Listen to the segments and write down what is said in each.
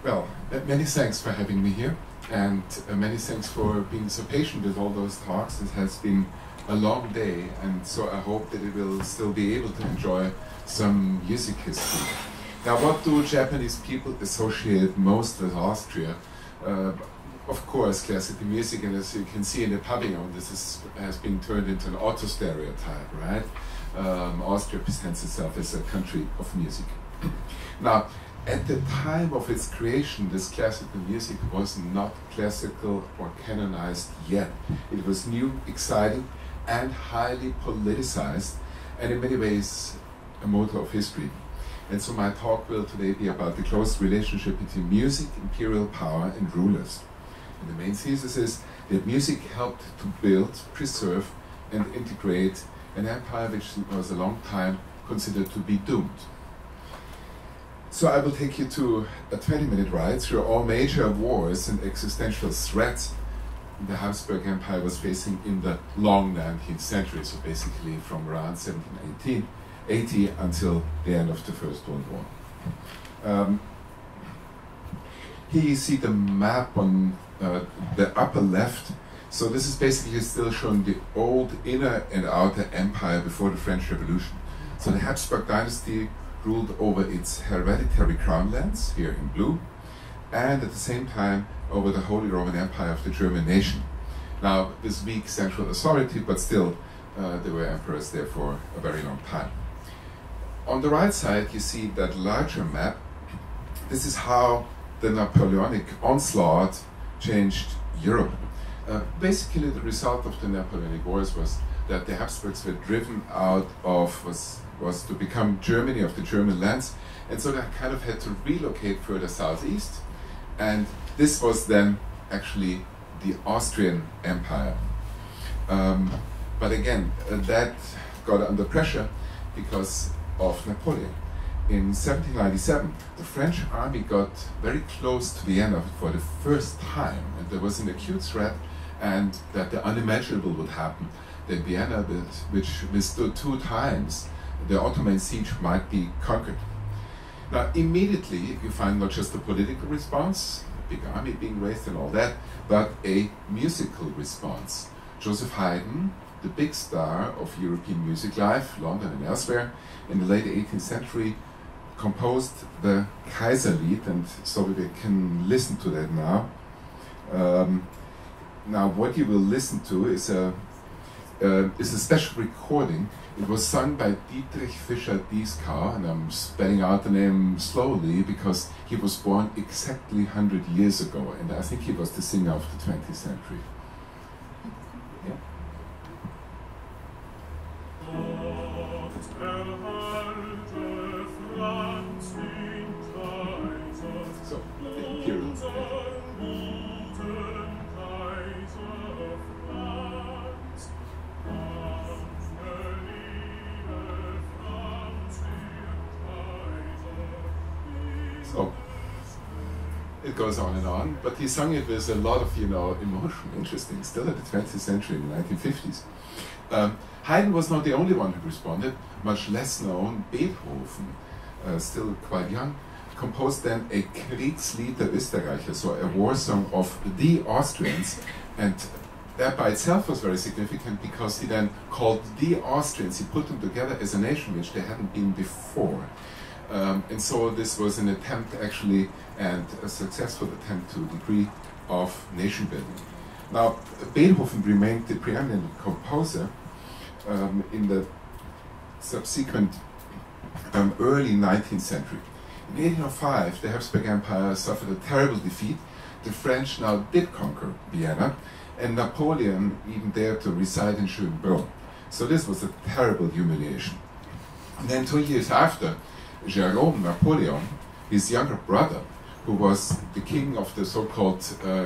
Well, many thanks for having me here, and many thanks for being so patient with all those talks. It has been a long day, and so I hope that it will still be able to enjoy some music history. Now, what do Japanese people associate most with Austria? Of course, classical music, and as you can see in the pavilion, has been turned into an auto stereotype, right? Austria presents itself as a country of music. Now, at the time of its creation, this classical music was not classical or canonized yet. It was new, exciting, and highly politicized, and in many ways a motor of history. And so my talk will today be about the close relationship between music, imperial power, and rulers. And the main thesis is that music helped to build, preserve, and integrate an empire which was a long time considered to be doomed. So I will take you to a 20-minute ride through all major wars and existential threats the Habsburg Empire was facing in the long 19th century, so basically from around 1780 until the end of the First World War. Here you see the map on the upper left. So this is basically still showing the old inner and outer empire before the French Revolution. So the Habsburg dynasty ruled over its hereditary crown lands, here in blue, and at the same time over the Holy Roman Empire of the German nation. Now, this weak central authority, but still there were emperors there for a very long time. On the right side, you see that larger map. This is how the Napoleonic onslaught changed Europe. Basically, the result of the Napoleonic Wars was that the Habsburgs were driven out of, was to become Germany of the German lands, and so they kind of had to relocate further southeast, and this was then actually the Austrian Empire. But again, that got under pressure because of Napoleon. In 1797, the French army got very close to Vienna for the first time, and there was an acute threat, and that the unimaginable would happen, that Vienna, which withstood 2 times the Ottoman siege, might be conquered. Now, immediately you find not just a political response, a big army being raised and all that, but a musical response. Joseph Haydn, the big star of European music life, London and elsewhere, in the late 18th century, composed the Kaiserlied, and so we can listen to that now. Now, what you will listen to is a special recording. It was sung by Dietrich Fischer-Dieskau, and I'm spelling out the name slowly because he was born exactly 100 years ago, and I think he was the singer of the 20th century. Yeah. So, the imperial. So, it goes on, but he sung it with a lot of, emotion, interesting, still at the 20th century, in the 1950s. Haydn was not the only one who responded. Much less known, Beethoven, still quite young, composed then a Kriegslied der Österreicher, so a war song of the Austrians, and that by itself was very significant because he then called the Austrians, he put them together as a nation which they hadn't been before. And so this was an attempt actually, and a successful attempt to a degree of nation building. Now, Beethoven remained the preeminent composer in the subsequent early 19th century. In 1805, the Habsburg Empire suffered a terrible defeat. The French now did conquer Vienna, and Napoleon even dared to reside in Schönbrunn. So this was a terrible humiliation. And then 2 years after, Jérôme Napoleon, his younger brother, who was the king of the so-called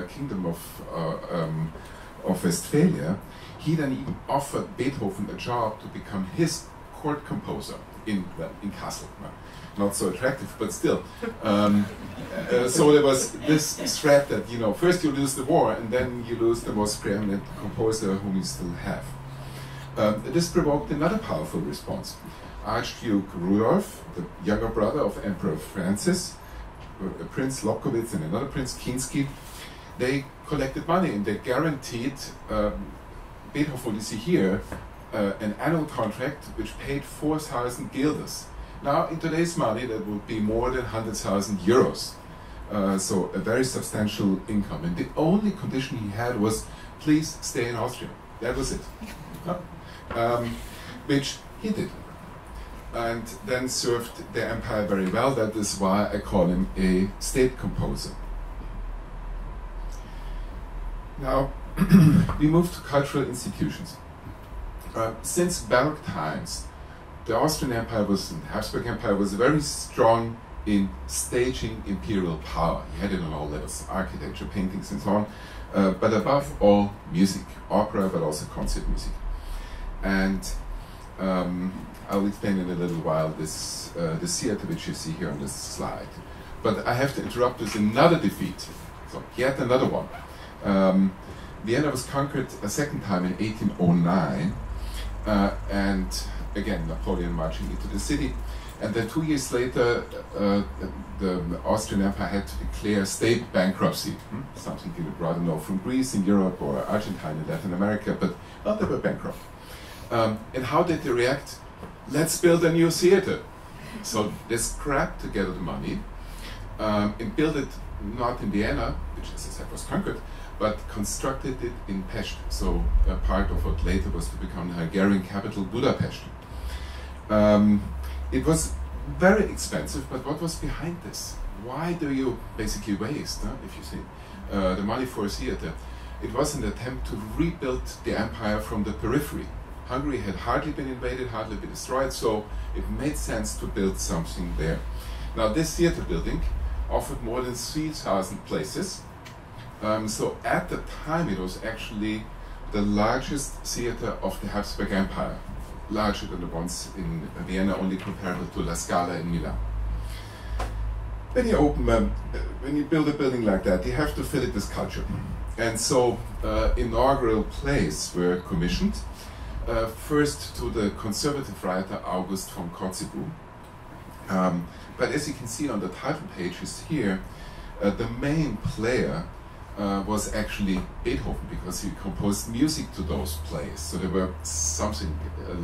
Kingdom of Westphalia, he then even offered Beethoven a job to become his court composer in Kassel. Not so attractive, but still. So there was this threat that, first you lose the war, and then you lose the most preeminent composer whom you still have. This provoked another powerful response. Archduke Rudolf, the younger brother of Emperor Francis, Prince Lobkowitz and another Prince Kinsky, they collected money and they guaranteed Beethoven, what you see here, an annual contract which paid 4,000 guilders. Now, in today's money, that would be more than 100,000 euros. So a very substantial income. And the only condition he had was, please stay in Austria. That was it. Which he did. And then served the empire very well. That is why I call him a state composer. Now, we move to cultural institutions. Since Baroque times, the Austrian Empire the Habsburg Empire was very strong in staging imperial power. You had it on all levels, architecture, paintings, and so on. But above all, music, opera, but also concert music. And I'll explain in a little while this the theater which you see here on this slide. But I have to interrupt with another defeat. So yet another one. Vienna was conquered a second time in 1809, and again Napoleon marching into the city. And then 2 years later, the Austrian Empire had to declare state bankruptcy. Something you would rather know from Greece in Europe or Argentina in Latin America, but well, they were bankrupt. And how did they react? Let's build a new theater. So they scrapped together the money and built it not in Vienna, which as I said was conquered, but constructed it in Pest, so a part of what later was to become the Hungarian capital, Budapest. It was very expensive, but what was behind this? Why do you basically waste, if you see, the money for a theater? It was an attempt to rebuild the empire from the periphery. Hungary had hardly been invaded, hardly been destroyed, so it made sense to build something there. Now, this theater building offered more than 3,000 places. So at the time, it was actually the largest theater of the Habsburg Empire, larger than the ones in Vienna, only comparable to La Scala in Milan. When you build a building like that, you have to fill it with culture. And so inaugural plays were commissioned, first to the conservative writer August von Kotzebue. But as you can see on the title pages here, the main player was actually Beethoven, because he composed music to those plays. So there were something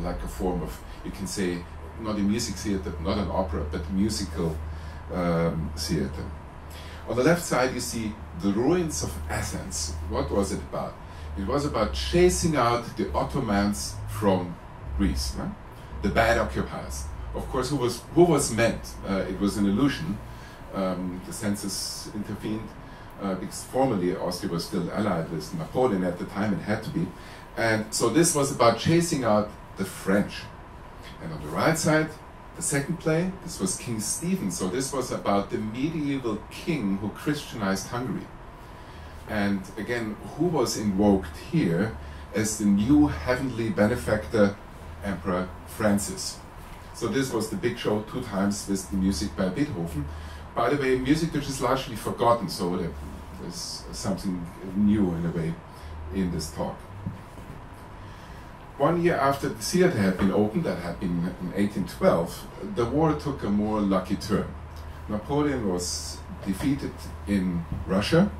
like a form of, you can say, not a music theater, not an opera, but musical theater. On the left side you see the ruins of Athens. What was it about? It was about chasing out the Ottomans from Greece, the bad occupiers. Of course, who was meant? It was an illusion. The census intervened. Because formerly Austria was still allied with Napoleon at the time, it had to be. And so this was about chasing out the French. And on the right side, the second play, this was King Stephen. So this was about the medieval king who Christianized Hungary. And again, who was invoked here as the new heavenly benefactor, Emperor Francis. So this was the big show, 2 times with the music by Beethoven. By the way, music which is largely forgotten, so there's something new in a way in this talk. 1 year after the theater had been opened, that had been in 1812, the war took a more lucky turn. Napoleon was defeated in Russia,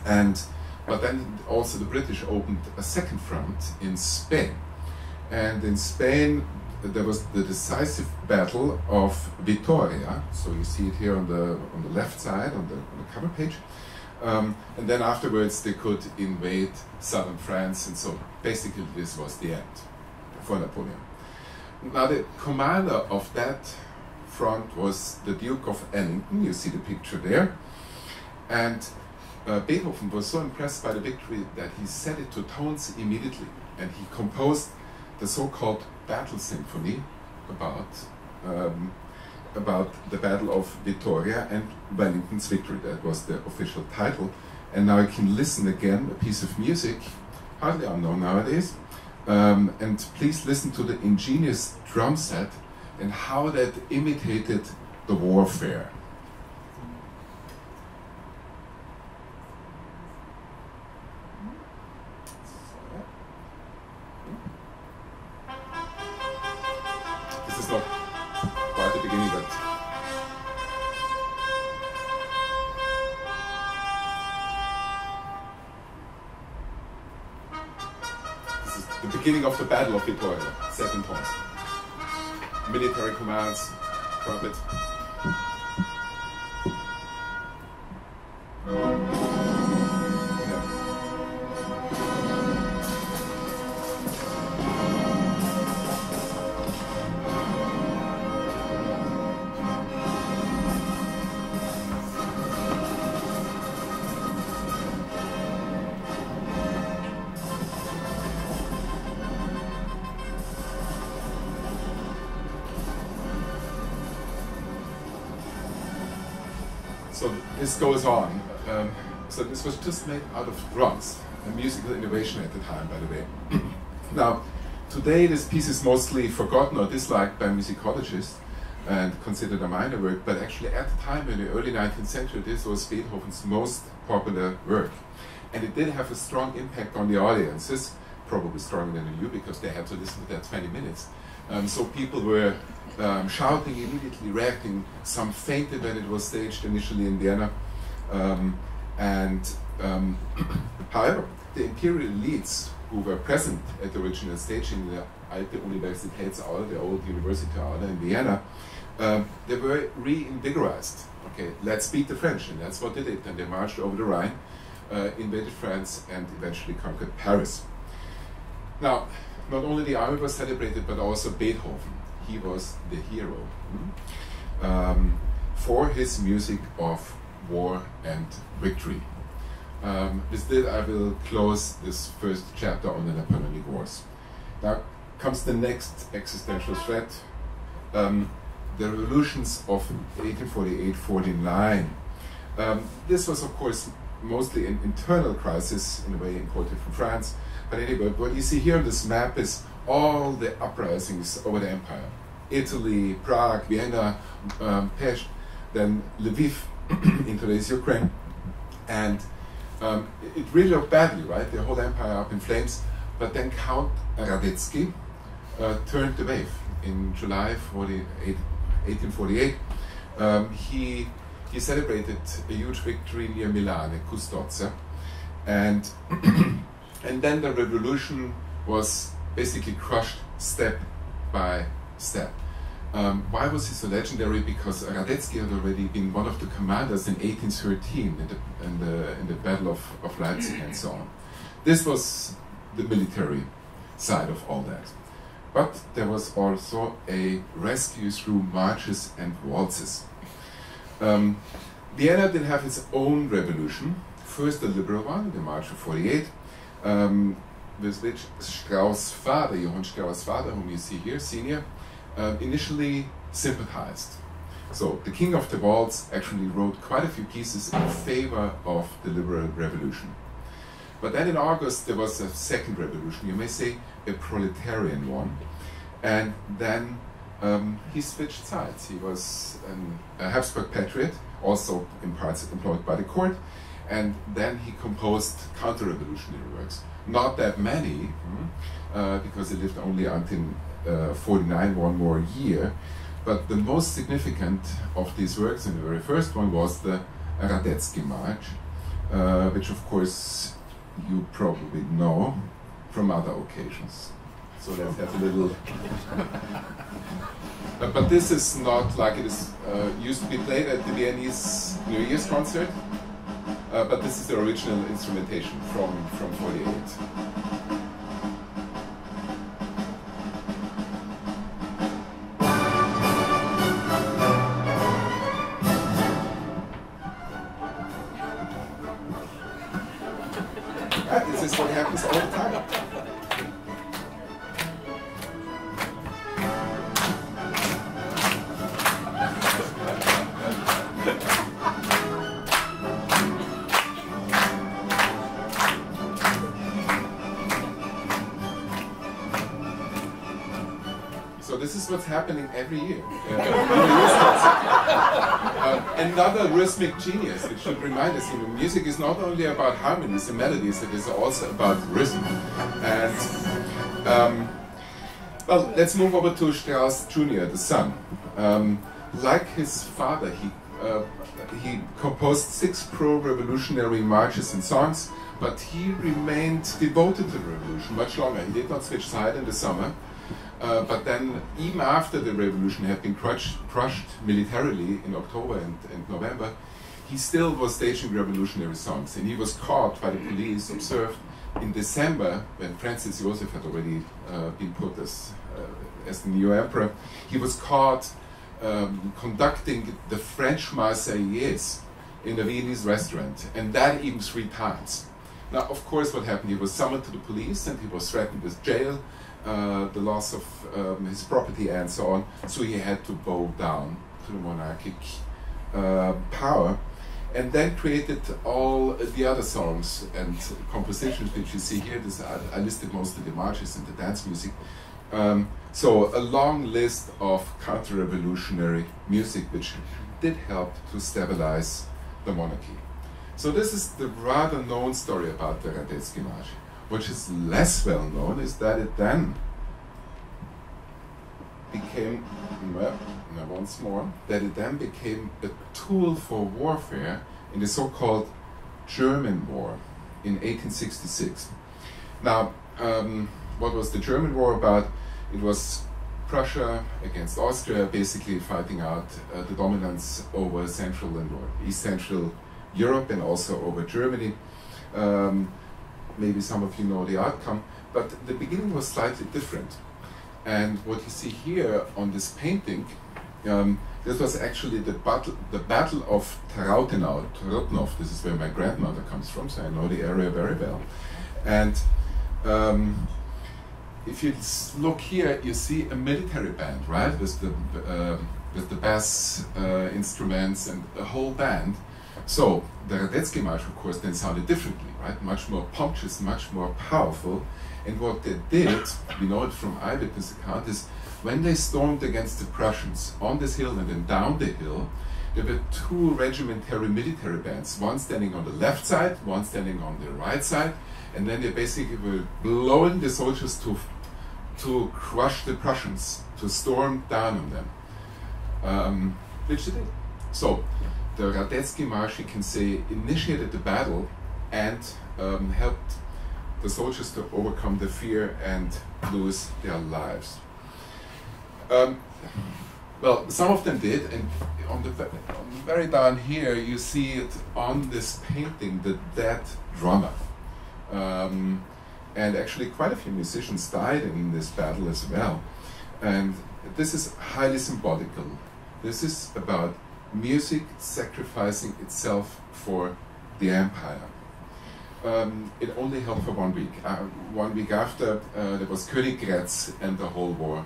but then also the British opened a second front in Spain. And in Spain, there was the decisive battle of Vitoria. So you see it here on the left side, on the cover page. And then afterwards they could invade southern France, and so basically this was the end for Napoleon. Now the commander of that front was the Duke of Ellington. You see the picture there. And Beethoven was so impressed by the victory that he set it to tones immediately, and he composed the so-called Battle Symphony about the Battle of Vittoria and Wellington's victory. That was the official title. And now you can listen again, a piece of music, hardly unknown nowadays. And please listen to the ingenious drum set and how that imitated the warfare. This is not quite the beginning, but beginning of the Battle of Vittoria, set in tones. Military commands, trumpet. So this goes on. So this was just made out of drums, a musical innovation at the time, by the way. Now, today this piece is mostly forgotten or disliked by musicologists and considered a minor work, but actually at the time, in the early 19th century, this was Beethoven's most popular work. And it did have a strong impact on the audiences, probably stronger than you, because they had to listen to that 20 minutes. So people were shouting, immediately reacting. Some fainted when it was staged initially in Vienna. However, the imperial elites who were present at the original staging in the Alte Universitätsaula, the old university aula in Vienna, they were reinvigorized. Okay, let's beat the French, and that's what they did. And they marched over the Rhine, invaded France, and eventually conquered Paris. Now, not only the army was celebrated, but also Beethoven. He was the hero for his music of war and victory. With this, I will close this first chapter on the Napoleonic Wars. Now comes the next existential threat, the revolutions of 1848-49. This was, of course, mostly an internal crisis, in a way imported from France. But anyway, what you see here on this map is all the uprisings over the empire. Italy, Prague, Vienna, Pest, then Lviv in today's Ukraine. And it really looked badly, right? The whole empire up in flames. But then Count Radetzky turned the wave. In July 1848, he celebrated a huge victory near Milan, at Custozza. And then the revolution was basically crushed step by step. Why was he so legendary? Because Radetzky had already been one of the commanders in 1813 in the Battle of Leipzig and so on. This was the military side of all that. But there was also a rescue through marches and waltzes. Vienna did have its own revolution. First the liberal one, the March of 48, with which Strauss' father, Johann Strauss' father, whom you see here, senior, initially sympathized. So the King of the Waltz actually wrote quite a few pieces in favor of the liberal revolution. But then in August there was a second revolution, you may say a proletarian one, and then he switched sides. He was a Habsburg patriot, also in parts employed by the court, and then he composed counter-revolutionary works. Not that many, because he lived only until 49, one more year, but the most significant of these works, and the very first one, was the Radetzky March, which of course you probably know from other occasions. So let's have a little... but this is not like it is used to be played at the Viennese New Year's concert, but this is the original instrumentation from 48. This is what happens all the time. So this is what's happening every year. Another rhythmic genius, which should remind us, music is not only about harmonies and melodies, it is also about rhythm. And well, let's move over to Strauss Jr., the son. Like his father, he composed 6 pro-revolutionary marches and songs, but he remained devoted to the revolution much longer. He did not switch side in the summer, but then even after the revolution had been crushed militarily in October and November, he still was staging revolutionary songs, and he was caught by the police, observed in December, when Francis Joseph had already been put as the new emperor. He was caught conducting the French Marseillaise in a Viennese restaurant, and that even 3 times. Now, of course, what happened? He was summoned to the police, and he was threatened with jail, the loss of his property, and so on. So he had to bow down to the monarchic power, and then created all the other songs and compositions which you see here. I listed mostly the marches and the dance music. So a long list of counter-revolutionary music which did help to stabilize the monarchy. So this is the rather known story about the Radetzky March. What is less well known is that it then became, once more, that it then became a tool for warfare in the so-called German War in 1866. Now, what was the German War about? It was Prussia against Austria, basically fighting out the dominance over Central and East Central Europe, and also over Germany. Maybe some of you know the outcome, but the beginning was slightly different. And what you see here on this painting, this was actually the battle of Trutnov. This is where my grandmother comes from, so I know the area very well. And if you look here, you see a military band, right, with the bass instruments and a whole band. So the Radetzky March, of course, then sounded differently, right? Much more pompous, much more powerful. And what they did, we know it from eyewitness account, is when they stormed against the Prussians on this hill and then down the hill, there were 2 regimentary military bands, one standing on the left side, one standing on the right side, and then they basically were blowing the soldiers to crush the Prussians, to storm down on them, which they did. So the Radetzky March, you can say, initiated the battle and helped the soldiers to overcome the fear and lose their lives. Well, some of them did, and on the very down here you see it on this painting, the dead drummer. And actually quite a few musicians died in this battle as well. And this is highly symbolical. This is about music sacrificing itself for the empire. It only held for 1 week. 1 week after, there was Königgrätz, and the whole war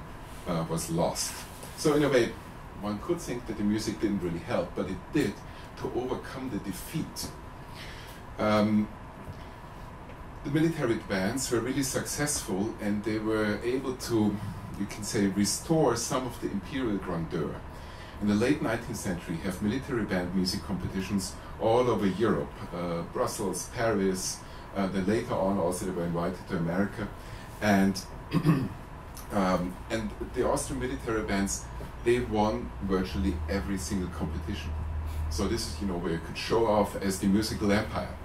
was lost. So in a way, one could think that the music didn't really help, but it did to overcome the defeat. The military bands were really successful, and they were able to, you can say, restore some of the imperial grandeur. In the late 19th century, you have military band music competitions all over Europe, Brussels, Paris, then later on also they were invited to America. And the Austrian military bands, they won virtually every single competition. So this is, where you could show off as the musical empire.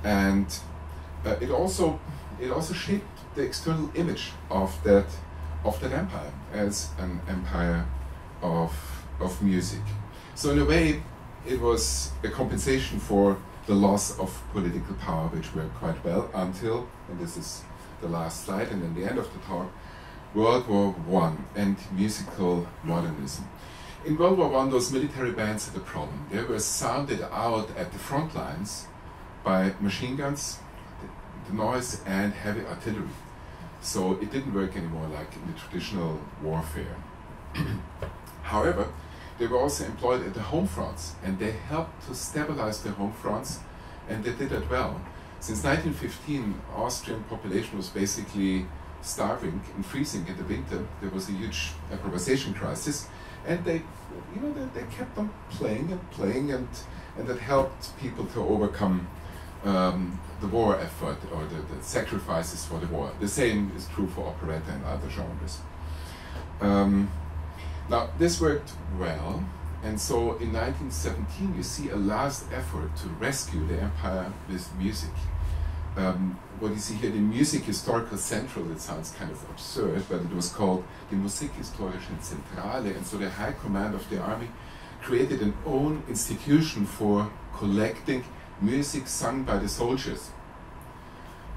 It also shaped the external image of that empire as an empire of music. So in a way, it was a compensation for the loss of political power, which worked quite well until, and this is the last slide, and then the end of the talk, World War I and musical modernism. In World War I, those military bands had a problem. They were sounded out at the front lines by machine guns, the noise, and heavy artillery. So it didn't work anymore like in the traditional warfare. However, they were also employed at the home fronts, and they helped to stabilize the home fronts, and they did that well. Since 1915, Austrian population was basically starving and freezing in the winter. There was a huge improvisation crisis, and they kept on playing and playing, and that helped people to overcome the war effort, or the sacrifices for the war. The same is true for operetta and other genres. Now, this worked well, And so in 1917 you see a last effort to rescue the empire with music. What you see here, the Music Historical Central, it sounds kind of absurd, but it was called the Musikhistorische Zentrale, and so the High Command of the Army created an own institution for collecting music sung by the soldiers.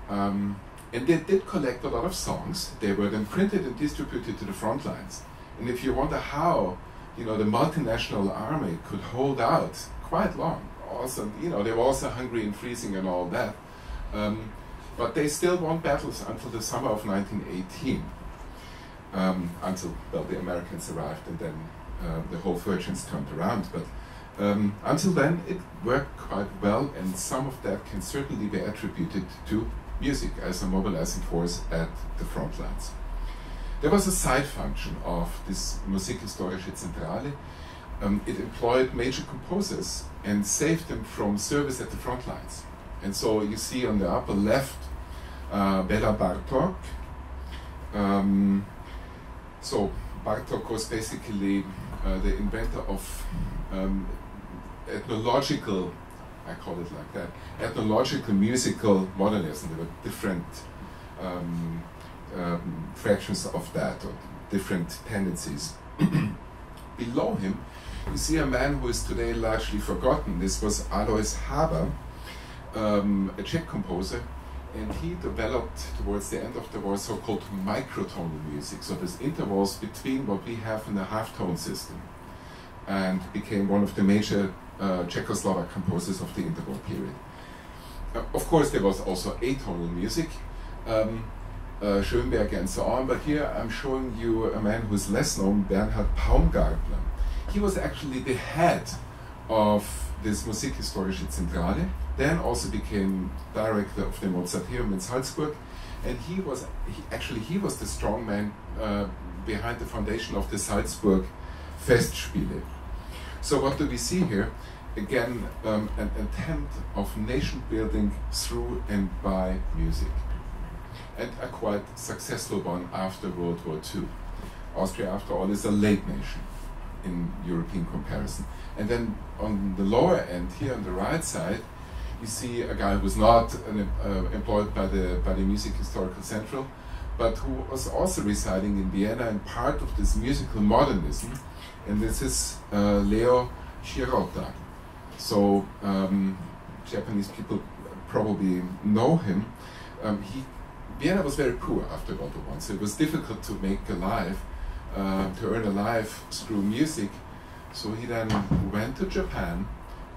And they did collect a lot of songs. They were then printed and distributed to the front lines. And if you wonder how, you know, the multinational army could hold out quite long, also, you know, they were also hungry and freezing and all that. But they still won battles until the summer of 1918, until, well, the Americans arrived and then the whole fortunes turned around. But until then, it worked quite well, and some of that can certainly be attributed to music as a mobilizing force at the front lines. There was a side function of this Musikhistorische Zentrale. It employed major composers and saved them from service at the front lines. And so you see on the upper left Bela Bartok. So Bartok was basically the inventor of ethnological, I call it like that, ethnological musical modernism. There were different fractions of that, or different tendencies. Below him, you see a man who is today largely forgotten. This was Alois Haber, a Czech composer, and he developed towards the end of the war so-called microtonal music, so there's intervals between what we have in the half-tone system, and became one of the major Czechoslovak composers of the interval period. Of course, there was also atonal music, Schönberg and so on, but here I'm showing you a man who's less known, Bernhard Baumgartner. He was actually the head of this Musikhistorische Zentrale, then also became director of the Mozarteum in Salzburg, and he was the strong man behind the foundation of the Salzburg Festspiele. So what do we see here? Again, an attempt of nation building through and by music, and a quite successful one after World War II. Austria, after all, is a late nation in European comparison. And then on the lower end, here on the right side, you see a guy who was not employed by the Music Historical Central, but who was also residing in Vienna and part of this musical modernism, and this is Leo Shirota. So Japanese people probably know him. Vienna was very poor after World War I, so it was difficult to make a life, to earn a life through music. So he then went to Japan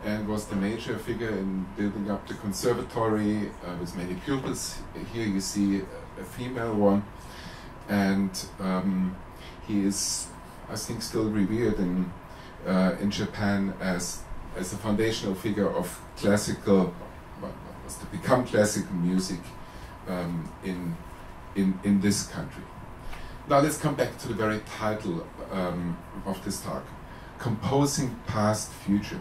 and was the major figure in building up the conservatory with many pupils. Here you see a female one, and he is, I think, still revered in Japan as a foundational figure of classical, what was to become classical music in this country. Now let's come back to the very title of this talk, Composing Past Future.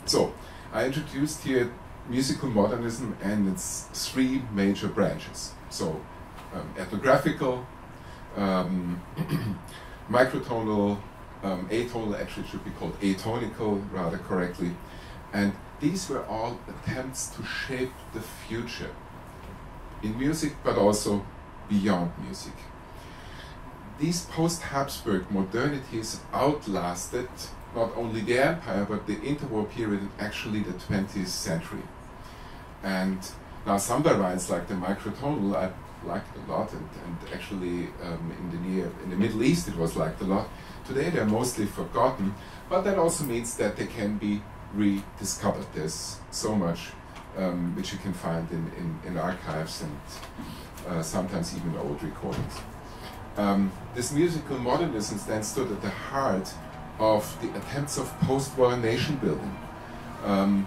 So I introduced here musical modernism and its three major branches. So ethnographical, microtonal, atonal, actually it should be called atonical rather correctly, and these were all attempts to shape the future in music, but also beyond music. These post-Habsburg modernities outlasted not only the empire, but the interwar period and actually the 20th century. And now some variants like the microtonal I liked a lot, and actually in the Middle East it was liked a lot. Today they're mostly forgotten, but that also means that they can be rediscovered. There's so much which you can find in archives and sometimes even old recordings. This musical modernism then stood at the heart of the attempts of post-war nation building. And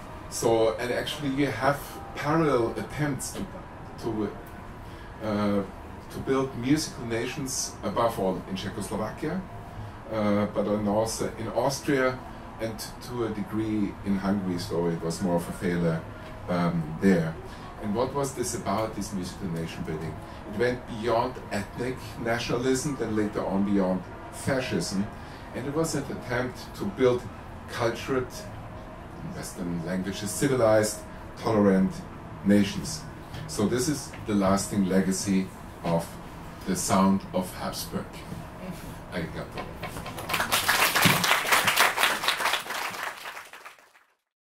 actually you have parallel attempts to build musical nations, above all in Czechoslovakia, but also in Austria, and to a degree in Hungary, so it was more of a failure there. And what was this about, this musical nation building? It went beyond ethnic nationalism, then later on beyond fascism, and it was an attempt to build cultured, in Western languages, civilized, tolerant nations. So this is the lasting legacy of the sound of Habsburg. Arigato.